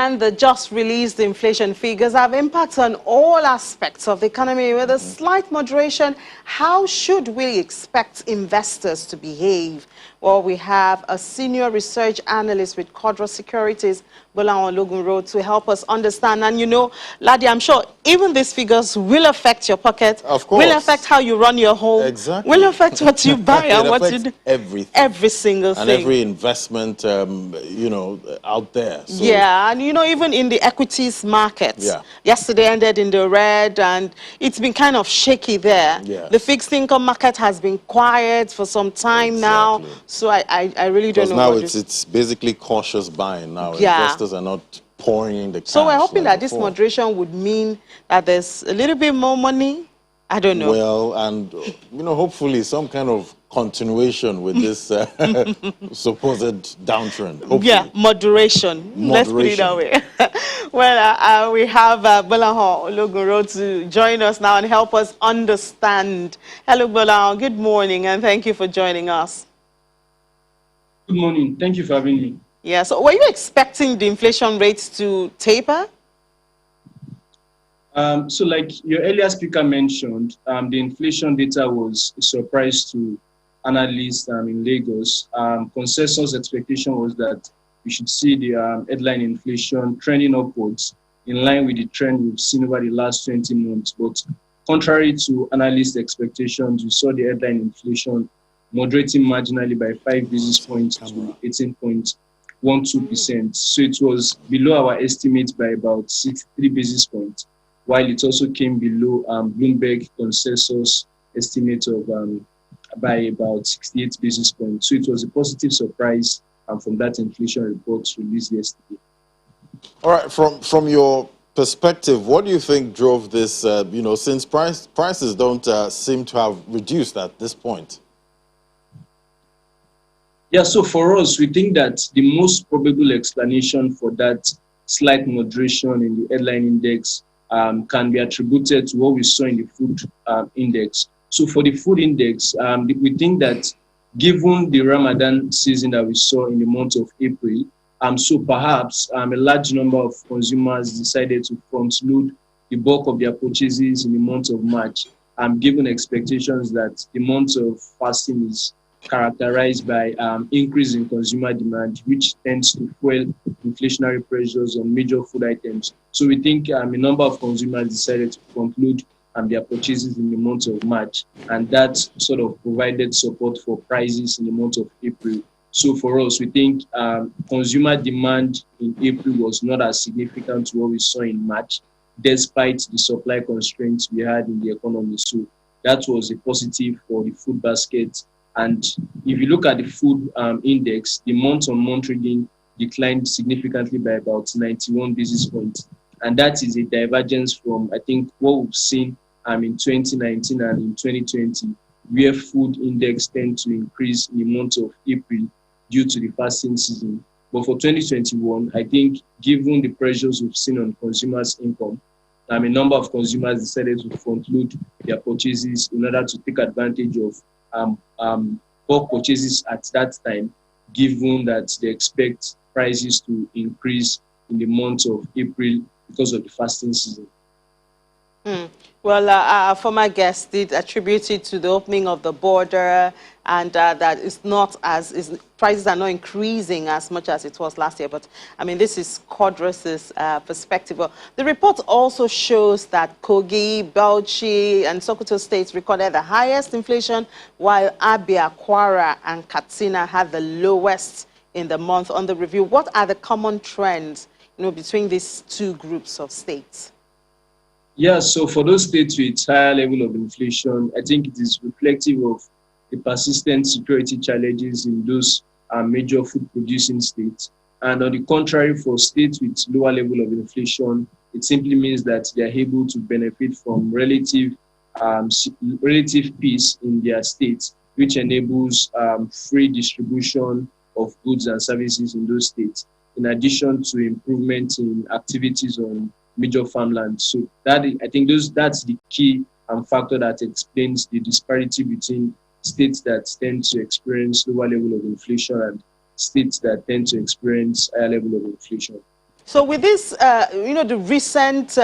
And the just released inflation figures have impacts on all aspects of the economy. With a slight moderation, how should we expect investors to behave? Well, we have a senior research analyst with Quadra Securities, Gbolahan Ologunro, to help us understand. And you know, Ladi, I'm sure even these figures will affect your pocket. Of course. Will affect how you run your home. Exactly. Will affect what you buy and what you do. Everything. Every single and thing. And every investment, you know, out there. So, yeah, and you know, even in the equities markets, yesterday ended in the red, and it's been kind of shaky there. The fixed income market has been quiet for some time now, so I really don't know. Because now it's basically cautious buying now. Investors are not pouring in the cash. So we're hoping that this moderation would mean that there's a little bit more money. I don't know. Well, and you know, hopefully some kind of continuation with this supposed downtrend. Hopefully. Yeah, moderation. Let's put it that way. Well, we have Gbolahan Ologunro to join us now and help us understand. Hello, Gbolahan. Good morning, and thank you for joining us. Good morning. Thank you for having me. Yeah, so were you expecting the inflation rates to taper? So like your earlier speaker mentioned, the inflation data was a surprise to analysts in Lagos. Consensus expectation was that we should see the headline inflation trending upwards in line with the trend we've seen over the last 20 months. But contrary to analyst expectations, we saw the headline inflation moderating marginally by 5 basis points to 18.12%. So it was below our estimate by about 63 basis points, while it also came below Bloomberg consensus estimate of by about 68 basis points. So it was a positive surprise from that inflation report released yesterday. All right, from your perspective, what do you think drove this, you know, since prices don't seem to have reduced at this point? Yeah, so for us, we think that the most probable explanation for that slight moderation in the headline index can be attributed to what we saw in the food index. So for the food index, we think that given the Ramadan season that we saw in the month of April, so perhaps a large number of consumers decided to front-load the bulk of their purchases in the month of March, given expectations that the month of fasting is characterized by increase in consumer demand, which tends to fuel inflationary pressures on major food items. So we think a number of consumers decided to conclude their purchases in the month of March, and that sort of provided support for prices in the month of April. So for us, we think consumer demand in April was not as significant to what we saw in March, despite the supply constraints we had in the economy. So that was a positive for the food basket. And if you look at the food index, the month-on-month reading declined significantly by about 91 basis points. And that is a divergence from, I think, what we've seen in 2019 and in 2020, where food index tend to increase in the month of April due to the fasting season. But for 2021, I think, given the pressures we've seen on consumers' income, a number of consumers decided to front-load their purchases in order to take advantage of bulk purchases at that time, given that they expect prices to increase in the month of April because of the fasting season. Well, our former guest did attribute it to the opening of the border, and that it's not as prices are not increasing as much as it was last year. But I mean, this is Quadra's perspective. Well, the report also shows that Kogi, Bauchi, and Sokoto states recorded the highest inflation, while Abia, Kwara, and Katsina had the lowest in the month. On the review, what are the common trends, you know, between these two groups of states? Yeah, so for those states with higher level of inflation, I think it is reflective of the persistent security challenges in those major food-producing states. And on the contrary, for states with lower level of inflation, it simply means that they are able to benefit from relative peace in their states, which enables free distribution of goods and services in those states, in addition to improvement in activities on major farmland. So that, I think that's the key factor that explains the disparity between states that tend to experience lower level of inflation and states that tend to experience higher level of inflation. So with this, the recent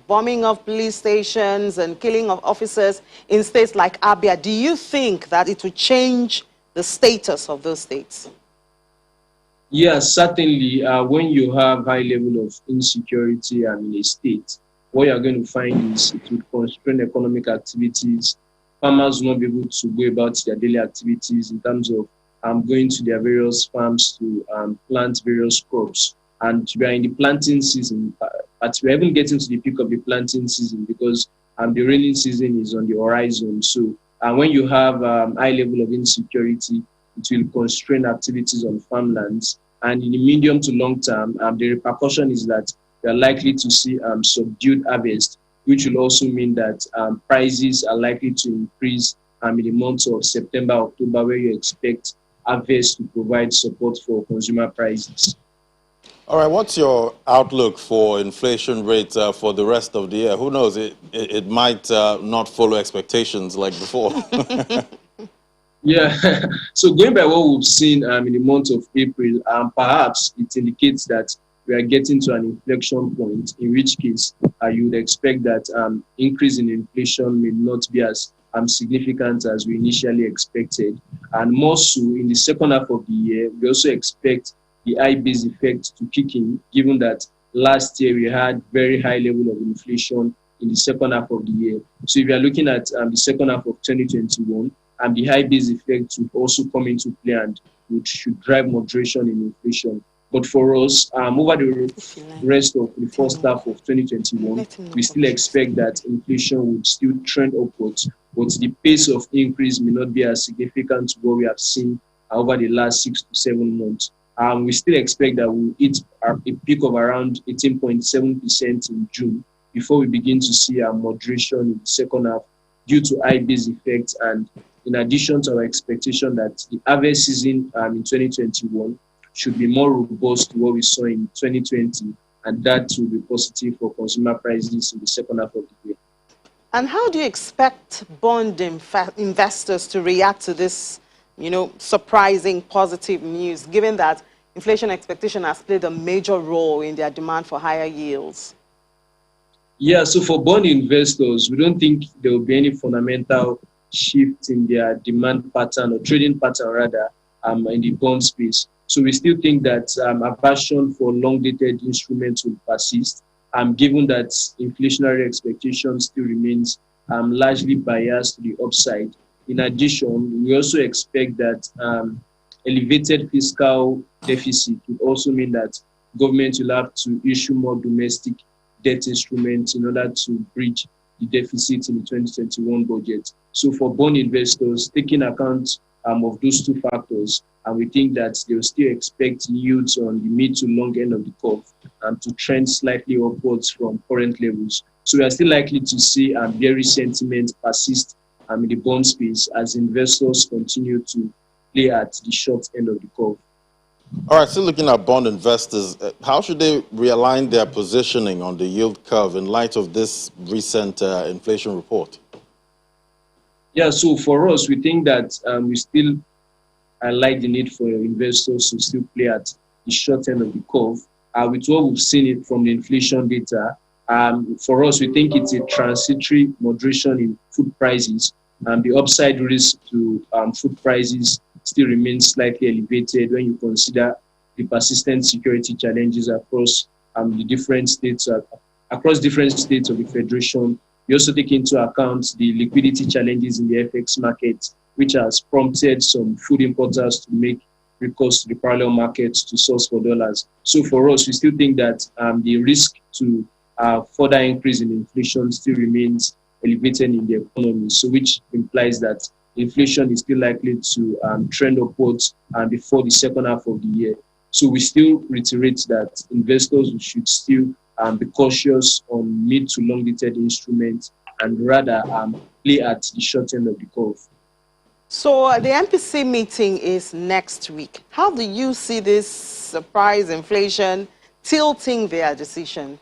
bombing of police stations and killing of officers in states like Abia, do you think that it will change the status of those states? Yes, certainly. When you have high level of insecurity in a state, what you're going to find is it will constrain economic activities. Farmers will not be able to go about their daily activities in terms of going to their various farms to plant various crops. And we are in the planting season, but we are even getting to the peak of the planting season because the rainy season is on the horizon. So when you have high level of insecurity, it will constrain activities on farmlands. And in the medium to long term, the repercussion is that we are likely to see subdued harvest, which will also mean that prices are likely to increase in the months of September, October, where you expect harvest to provide support for consumer prices. All right, what's your outlook for inflation rate for the rest of the year? Who knows, it might not follow expectations like before. Yeah, so going by what we've seen in the month of April, perhaps it indicates that we are getting to an inflection point, in which case you would expect that increase in inflation may not be as significant as we initially expected. And more so, in the second half of the year, we also expect the high base effect to kick in, given that last year we had very high level of inflation in the second half of the year. So if you are looking at the second half of 2021, and the high base effect would also come into play and which should drive moderation in inflation. But for us, over the rest of the first half of 2021, we still expect that inflation would still trend upwards, but the pace of increase may not be as significant to what we have seen over the last 6 to 7 months. We still expect that we'll hit a peak of around 18.7% in June before we begin to see a moderation in the second half due to high base effect, and in addition to our expectation that the harvest season in 2021 should be more robust to what we saw in 2020, and that will be positive for consumer prices in the second half of the year. And how do you expect bond investors to react to this, surprising positive news, given that inflation expectation has played a major role in their demand for higher yields? Yeah, so for bond investors, we don't think there will be any fundamental shift in their demand pattern or trading pattern rather in the bond space. So we still think that aversion for long-dated instruments will persist, given that inflationary expectations still remains largely biased to the upside. In addition, we also expect that elevated fiscal deficit would also mean that government will have to issue more domestic debt instruments in order to bridge the deficit in the 2021 budget. So for bond investors, taking account of those two factors, and we think that they'll still expect yields on the mid to long end of the curve to trend slightly upwards from current levels. So we are still likely to see bearish sentiment persist in the bond space as investors continue to play at the short end of the curve. All right, still looking at bond investors, how should they realign their positioning on the yield curve in light of this recent inflation report? Yeah, so for us, we think that we still highlight the need for investors to still play at the short end of the curve. With what we've seen from the inflation data, for us, we think it's a transitory moderation in food prices. The upside risk to food prices still remains slightly elevated when you consider the persistent security challenges across the different states, across different states of the Federation. We also take into account the liquidity challenges in the FX market, which has prompted some food importers to make recourse to the parallel markets to source for dollars. So for us, we still think that the risk to further increase in inflation still remains elevated in the economy, so which implies that inflation is still likely to trend upwards before the second half of the year. So we still reiterate that investors should still be cautious on mid to long dated instruments and rather play at the short end of the curve. So the MPC meeting is next week. How do you see this surprise inflation tilting their decision?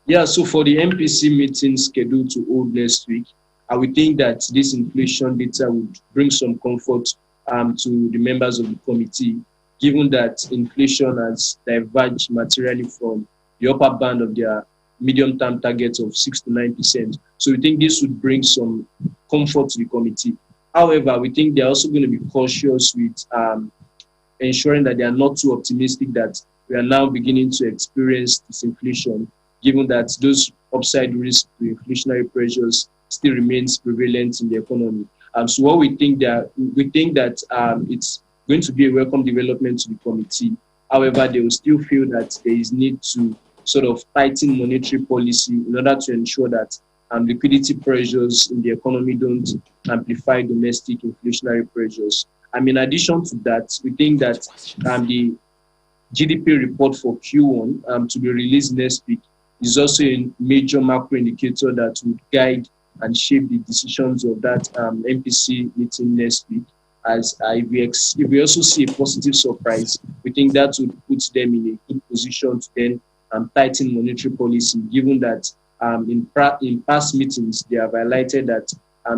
Yeah, so for the MPC meeting scheduled to hold next week, I would think that this inflation data would bring some comfort to the members of the committee. given that inflation has diverged materially from the upper band of their medium-term target of 6 to 9%. So we think this would bring some comfort to the committee. However, we think they're also going to be cautious with ensuring that they are not too optimistic that we are now beginning to experience disinflation, given that those upside risks to inflationary pressures still remains prevalent in the economy. So what we think that it's going to be a welcome development to the committee. However, they will still feel that there is need to sort of tighten monetary policy in order to ensure that liquidity pressures in the economy don't amplify domestic inflationary pressures. In addition to that, we think that the GDP report for Q1 to be released next week is also a major macro indicator that would guide and shape the decisions of that MPC meeting next week. As if we also see a positive surprise, we think that would put them in a good position to then tighten monetary policy, given that in past meetings they have highlighted that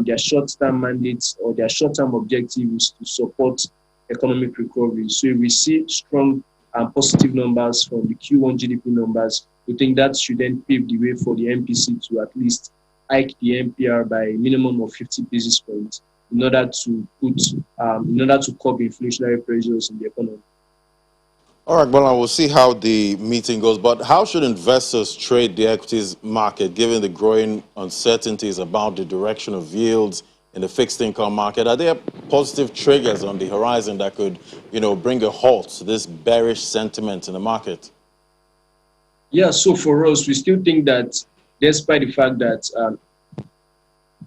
their short-term mandates or their short-term objective is to support economic recovery. So if we see strong positive numbers from the Q1 GDP numbers, we think that should then pave the way for the MPC to at least hike the MPR by a minimum of 50 basis points in order to curb inflationary pressures in the economy. All right, Gbolahan, we'll see how the meeting goes. But how should investors trade the equities market, given the growing uncertainties about the direction of yields in the fixed income market? Are there positive triggers on the horizon that could, bring a halt to this bearish sentiment in the market? Yeah, so for us, we still think that despite the fact that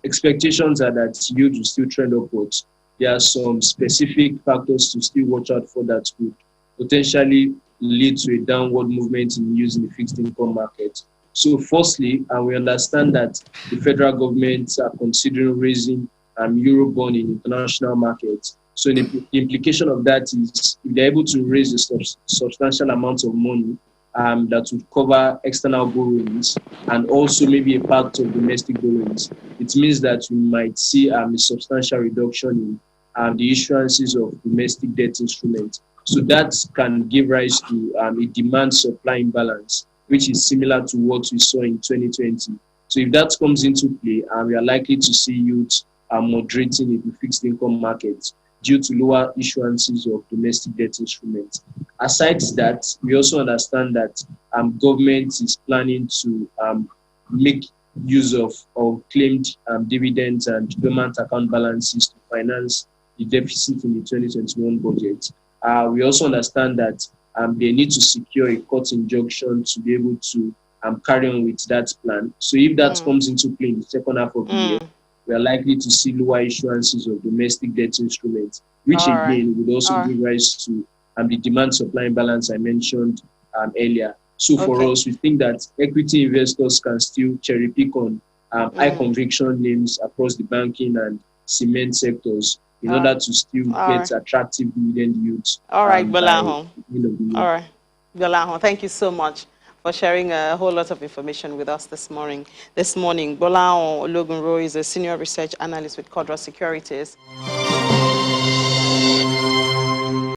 expectations are that yields will still trend upwards, there are some specific factors to still watch out for that could potentially lead to a downward movement in yields in the fixed income market. So firstly, we understand that the federal government are considering raising Eurobond in international markets. So the implication of that is if they're able to raise a substantial amount of money that would cover external borrowings and also maybe a part of domestic borrowings, it means that we might see a substantial reduction in the issuances of domestic debt instruments. So that can give rise to a demand-supply imbalance, which is similar to what we saw in 2020. So if that comes into play, we are likely to see yields moderating in the fixed income market due to lower issuances of domestic debt instruments. Aside that, we also understand that government is planning to make use of claimed dividends and dormant account balances to finance the deficit in the 2021 budget. We also understand that they need to secure a court injunction to be able to carry on with that plan. So if that comes into play in the second half of the year, we are likely to see lower issuances of domestic debt instruments, which again would also give rise to the demand-supply imbalance I mentioned earlier. So for us, we think that equity investors can still cherry pick on high conviction names across the banking and cement sectors in order to still get attractive dividend yields. All right, Gbolahan. All right, Gbolahan, thank you so much for sharing a whole lot of information with us this morning. Gbolahan Ologunro is a senior research analyst with Quadra Securities.